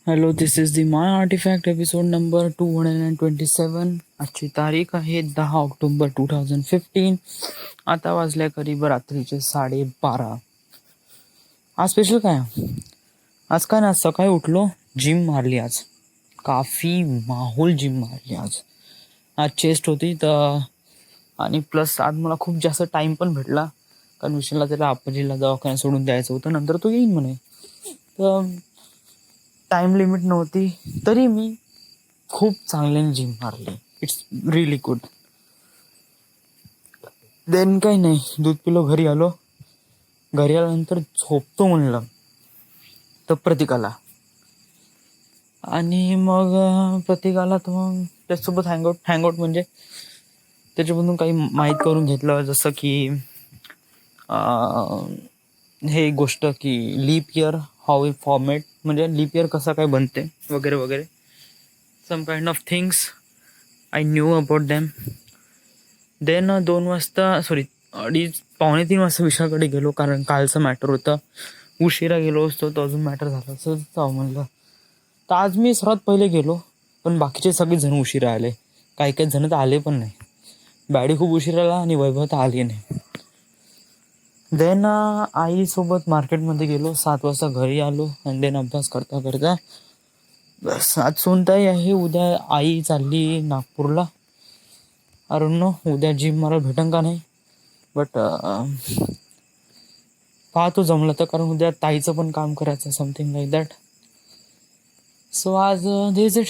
Hello, this is the my artefact episode number 227. आजची तारीख आहे 10 ऑक्टोबर 2015. आता वाजल्या करीब रात्रीचे 12:30. आज स्पेशल काय? आज काय ना, सकाळी उठलो, जिम मारली. आज काफी माहोल जिम मारली. आज चेस्ट होती तर, आणि प्लस आज मला खूप जास्त टाइम पण भेटला, कारण विषयाला त्याला आपाजीला दवाखान्यात सोडून द्यायचं होतं, नंतर तो येईन म्हणे. तर टाइम लिमिट नव्हती, तरी मी खूप चांगल्याने जिम मारली. It's really good. देन काही नाही, दूध पिलो, घरी आलो. घरी आल्यानंतर झोपतो म्हणलं तर प्रतीक आला, आणि मग प्रतीक आला तर मग त्याच्यासोबत हँगआउट म्हणजे त्याच्यामधून काही माहीत करून घेतलं, जसं की हे गोष्ट की leap year how it format, म्हणजे लीप इयर कसा काय बनते वगैरे वगैरे. Some kind of things I knew about them. Then 2 वाजता, सॉरी, 2:30-3 वाजता विशालकडे गेलो, कारण कालचं मॅटर होतं. उशिरा गेलो असतो तर अजून मॅटर झालं असं जाऊ म्हणलं. तर आज मी सर्वात पहिले गेलो, पण बाकीचे सगळे जण उशिरा आले. काही काही जण तर आले पण नाही. बॅडी खूप उशिरा आला आणि वैभव तर आली नाही. देन आईसोबत मार्केटमध्ये गेलो. 7 वाजता घरी आलो, आणि देन अभ्यास करता करता बस. आज सोनताई आहे, उद्या आई चालली नागपूरला. आय डोंट नो उद्या जिम मला भेटन का नाही, बट पाहतो जमलं तर, कारण उद्या ताईचं पण काम करायचं, समथिंग लाईक दॅट. सो आज दिस इट.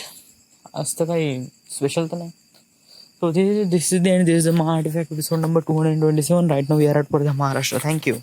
आज तर काही स्पेशल तर नाही. So this is the end. This is the Maha Artifact episode number 227. Right now we are at Purdue, Maharashtra. Thank you.